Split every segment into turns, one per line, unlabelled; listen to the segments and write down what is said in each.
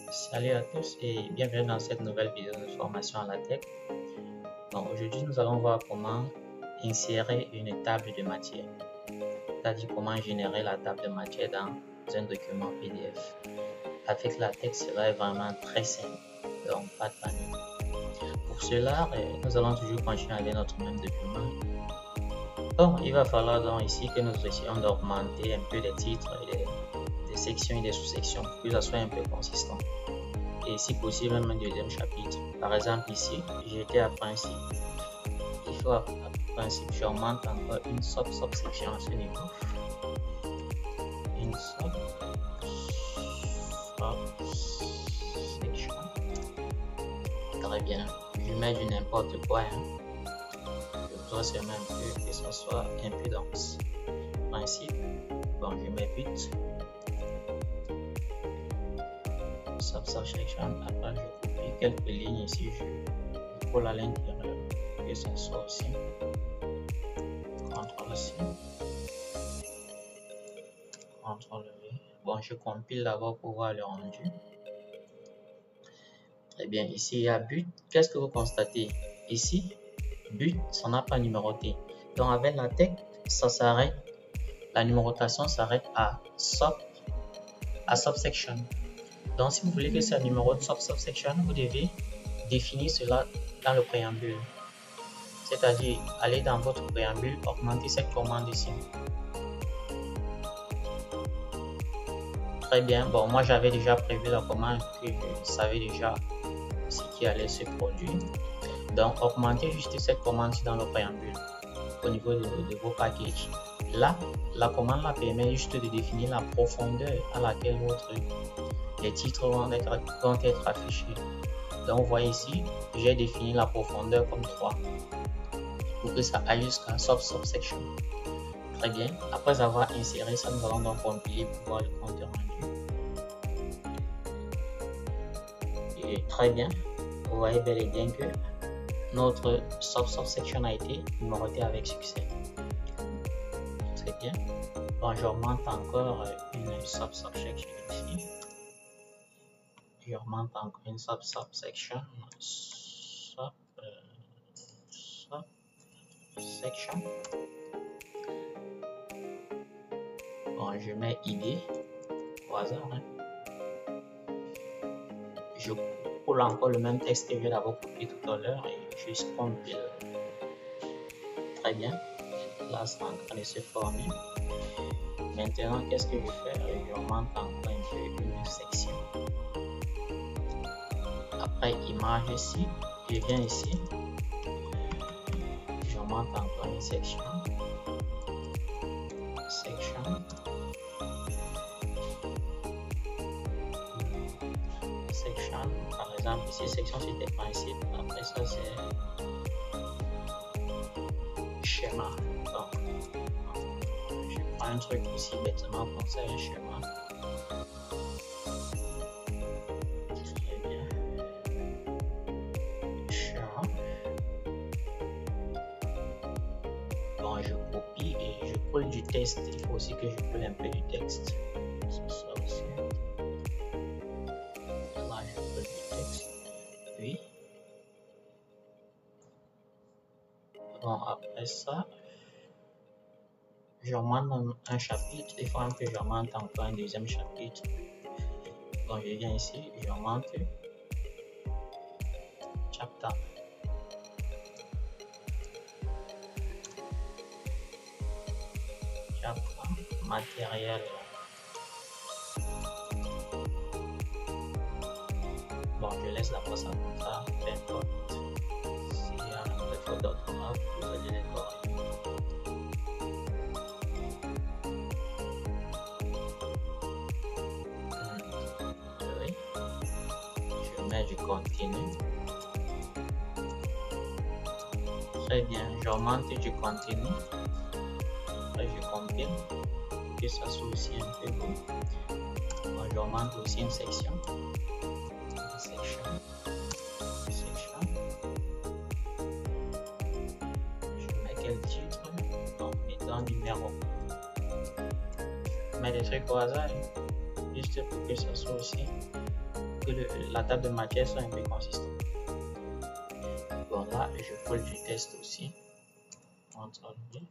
Salut à tous et bienvenue dans cette nouvelle vidéo de formation à la tech. Donc aujourd'hui nous allons voir comment insérer une table de matière, c'est-à-dire comment générer la table de matière dans un document PDF. Avec la tech, cela est vraiment très simple, donc pas de panique. Pour cela, nous allons toujours continuer avec notre même document. Donc il va falloir donc ici que nous essayons d'augmenter un peu les titres, des sections et des sous-sections pour que ça soit un peu consistant. Et si possible même un deuxième chapitre. Par exemple ici, j'étais à principe. Il faut à principe, j'augmente encore une sub-section à ce niveau. Une sub-section. Très bien. Je mets du n'importe quoi. Je voudrais seulement un peu que ce soit un peu dense. Principe. Bon, je mets but. Subsection. Après, je copie quelques lignes ici. Je colle à l'intérieur. Que ça soit aussi. CTRL-C. CTRL-V. Bon, je compile d'abord pour voir le rendu. Très bien, ici il y a but. Qu'est-ce que vous constatez? Ici, but, ça n'a pas numéroté. Donc avec la tech, ça s'arrête. La numérotation s'arrête à subsection. Donc si vous voulez que ça numérote subsection, vous devez définir cela dans le préambule. C'est-à-dire, aller dans votre préambule, augmenter cette commande ici. Très bien, bon, moi j'avais déjà prévu la commande que je savais déjà ce qui allait se produire. Donc, augmentez juste cette commande dans le préambule au niveau de vos packages. Là, la commande là permet juste de définir la profondeur à laquelle les titres vont être affichés. Donc, vous voyez ici, j'ai défini la profondeur comme 3 pour que ça aille jusqu'à subsection. Très bien. Après avoir inséré ça, nous allons donc compiler pour voir le compte rendu. Et très bien. Vous voyez bel et bien que notre subsection a été numérotée avec succès. Très bien. Bon, j'augmente encore une subsection ici. J'augmente encore une subsection. Subsection. Bon, je mets ID au hasard. Je colle encore le même texte que j'ai d'abord copié tout à l'heure et je compile. Très bien. Là, c'est en train de se former. Maintenant, qu'est-ce que je fais? J'augmente encore un peu une section. Après, image ici. Je viens ici. J'augmente encore une section. Section. Par exemple, ici, section c'était principe. Après ça, c'est schéma. Donc, je prends un truc ici bêtement comme ça, un schéma. Très bien. Schéma. Bon, je copie et je colle du texte. Il faut aussi que je colle un peu du texte. C'est ça aussi. Là, je colle du texte. Puis, bon, après ça, j'augmente un chapitre. Il faut que j'augmente encore un deuxième chapitre. Donc, je viens ici, j'augmente chapter. Matériel. Bon, je laisse la place comme ça, peu importe. S'il y a un défaut d'orthographe, vous allez les corriger. Oui. Je mets du continu. Très bien, j'augmente du continu. Après, je compile. Que ça soit aussi un peu beau. Bon, j'augmente aussi une section. Section. Je mets quel titre? Donc, mettons numéro. Je mets des trucs au hasard, juste pour que ça soit aussi que la table de matière soit un peu consistante. Bon, là, je colle du test aussi. Ctrl V.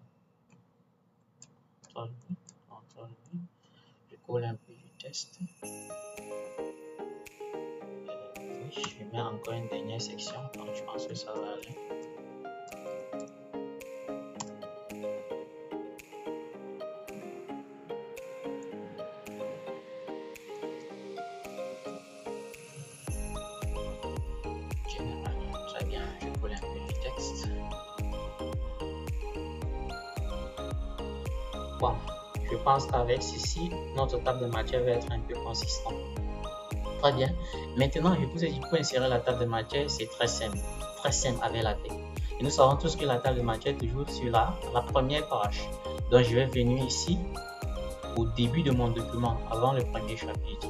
Je colle un peu du test. Je mets encore une dernière section, donc je pense que ça va aller. Très bien, je colle un peu du texte. Bon, je pense qu'avec ceci, notre table de matière va être un peu consistante. Très bien. Maintenant, je vous ai dit pour insérer la table de matière, c'est très simple avec la tête. Et nous savons tous que la table de matière est toujours sur la première page. Donc, je vais venir ici au début de mon document, avant le premier chapitre.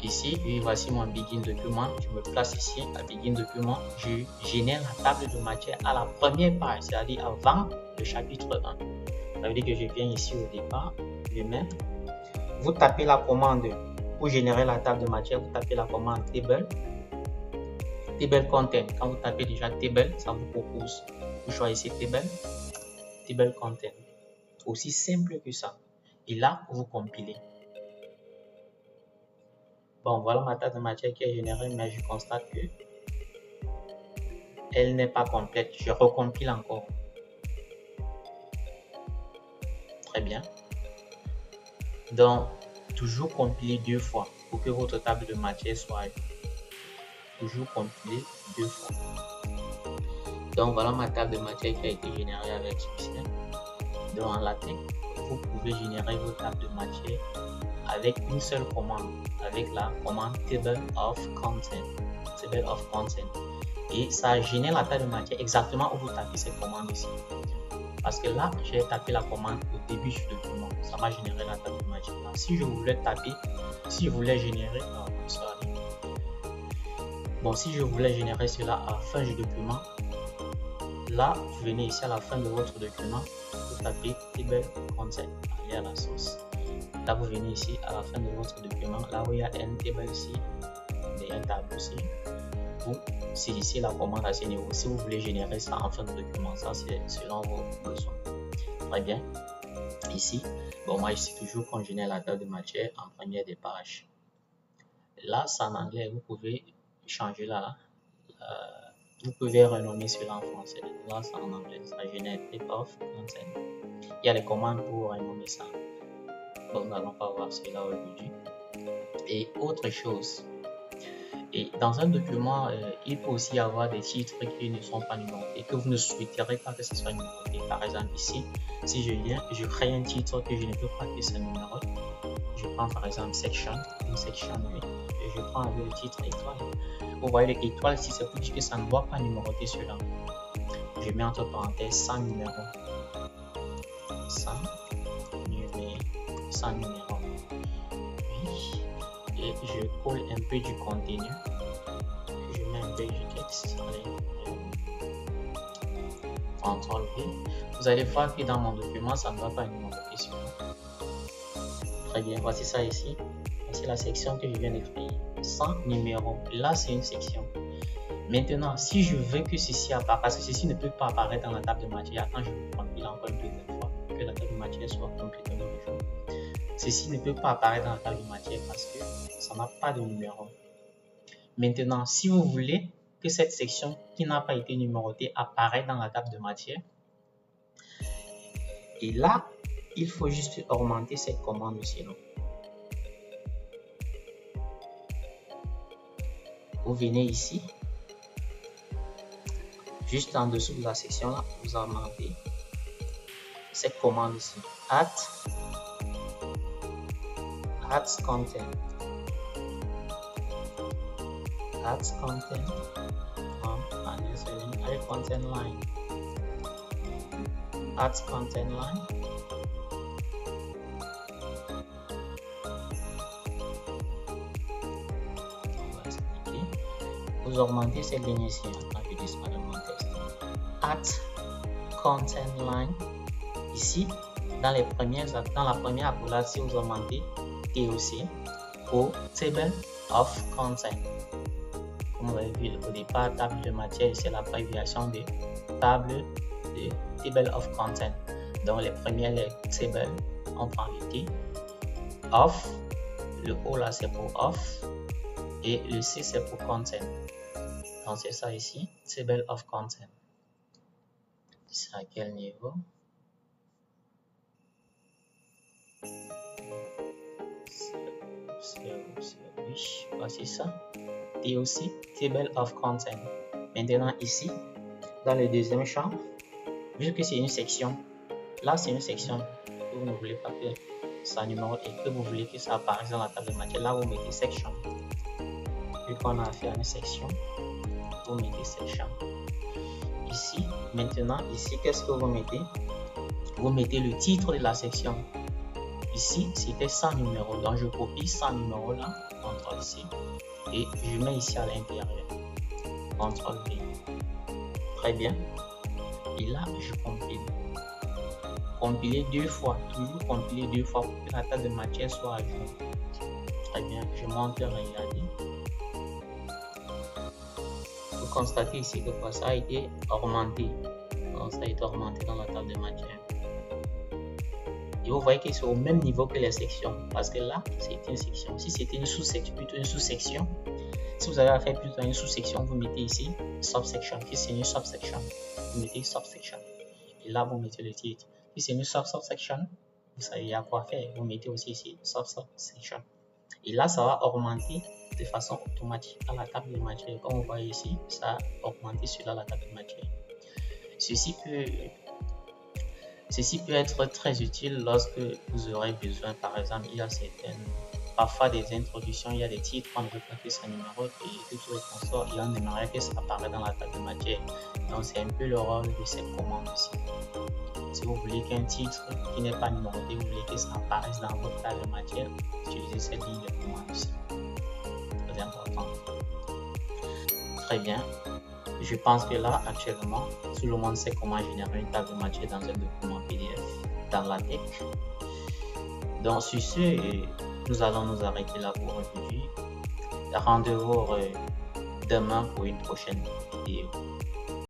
Ici, et voici mon begin document. Je me place ici à begin document. Je génère la table de matière à la première page, c'est-à-dire avant le chapitre 1. Ça veut dire que je viens ici au départ, je mets. Vous tapez la commande pour générer la table de matière, vous tapez la commande table content. Quand vous tapez déjà table, ça vous propose. Vous choisissez table content. Aussi simple que ça. Et là, vous compilez. Bon, voilà ma table de matière qui est générée, mais je constate que elle n'est pas complète. Je recompile encore. Très bien. Donc, toujours compiler 2 fois pour que votre table de matière soit toujours compilée 2 fois. Donc, voilà ma table de matière qui a été générée avec succès. Donc, en LaTeX, vous pouvez générer votre table de matière avec une seule commande, avec la commande table of content. Et ça génère la table de matière exactement où vous tapez cette commande ici. Parce que là, j'ai tapé la commande au début du document. Ça m'a généré la table de matière. Là, si je voulais générer, si je voulais générer cela à la fin du document, là, vous venez ici à la fin de votre document, vous tapez table content, aller à la source. Là, vous venez ici à la fin de votre document, là où il y a un table ici, et un tableau ici. Vous saisissez la commande à ce niveau. Si vous voulez générer ça en fin de document, ça c'est selon vos besoins. Très bien. Ici, bon, moi ici toujours qu'on génère la table de matière en première des pages. Là, c'est en anglais. Vous pouvez changer là. Vous pouvez renommer cela en français. Là, c'est en anglais. Ça génère table of content. Il y a les commandes pour renommer ça. Bon, nous n'allons pas voir cela aujourd'hui. Et autre chose. Et dans un document, il peut aussi y avoir des titres qui ne sont pas numérotés, que vous ne souhaiterez pas que ce soit numéroté. Par exemple, ici, si je viens, je crée un titre que je ne veux pas que ça numérote. Je prends par exemple section, une section 8, et je prends le titre étoile. Vous voyez l'étoile, si c'est pour dire que ça ne doit pas numéroter cela. Je mets entre parenthèses 100 numéros. 100 numéros. Oui. Et je colle un peu du contenu. Je mets un peu du texte. Ctrl V. Vous allez voir que dans mon document, ça ne va pas numéroter sur. Très bien, voici ça ici. C'est la section que je viens de créer. 100 numéros. Là, c'est une section. Maintenant, si je veux que ceci apparaisse, parce que ceci ne peut pas apparaître dans la table de matière, quand je compile encore une deuxième fois, que la table de matière soit complètement jour. Ceci ne peut pas apparaître dans la table de matière parce que ça n'a pas de numéro. Maintenant, si vous voulez que cette section qui n'a pas été numérotée apparaisse dans la table de matière, et là, il faut juste augmenter cette commande ici. Vous venez ici, juste en dessous de la section là, vous augmentez cette commande ici, add content. Add content content line. Add content line. Vous augmentez cette ligne ici. Je disparaît mon texte. Add content line. Ici, dans la première accolade, si vous augmentez TOC, pour Table of Content. Comme vous avez vu au départ, table de matière, c'est l'abréviation de table de Table of Content. Donc les premières lettres Table, on prend le T. Of, le O là c'est pour Off. Et le C c'est pour Content. Donc c'est ça ici, Table of Content. C'est à quel niveau? Oui, voici ça. Et aussi Table of Content. Maintenant ici, dans le deuxième champ, vu que c'est une section, là c'est une section que vous ne voulez pas que ça numéro et que vous voulez que ça apparaisse dans la table de matière, là vous mettez section. Vu qu'on a affaire à une section, vous mettez section. Ici, maintenant, ici, qu'est-ce que vous mettez? Vous mettez le titre de la section. Ici, c'était sans numéro. Donc, je copie sans numéro là, CTRL-C, et je mets ici à l'intérieur. CTRL-V. Très bien. Et là, je compile. Compiler deux fois. Toujours compiler deux fois pour que la table de matière soit à jour. Très bien. Je monte le regarder. Vous constatez ici que ça a été augmenté. Donc, ça a été augmenté dans la table de matière. Et vous voyez que c'est au même niveau que les sections. Parce que là, c'est une section. Si c'était une sous-section, plutôt une sous-section. Si vous avez affaire plutôt à une sous-section, vous mettez ici subsection. Si c'est une subsection, vous mettez subsection. Et là, vous mettez le titre. Si c'est une subsection, vous savez à quoi faire. Vous mettez aussi ici subsection. Et là, ça va augmenter de façon automatique à la table de matière. Comme vous voyez ici, ça a augmenté sur la table de matière. Ceci peut être très utile lorsque vous aurez besoin, par exemple, il y a parfois des introductions, il y a des titres, on ne veut pas que ça numérote et tout le consort, et on aimerait que ça apparaisse dans la table de matière. Donc, c'est un peu le rôle de cette commande ici. Si vous voulez qu'un titre qui n'est pas numéroté, vous voulez que ça apparaisse dans votre table de matière, utilisez cette ligne de commande ici. Très important. Très bien. Je pense que là, actuellement, tout le monde sait comment générer une table de matière dans un document PDF dans LaTeX. Donc, sur ce, nous allons nous arrêter là pour aujourd'hui. Rendez-vous demain pour une prochaine vidéo.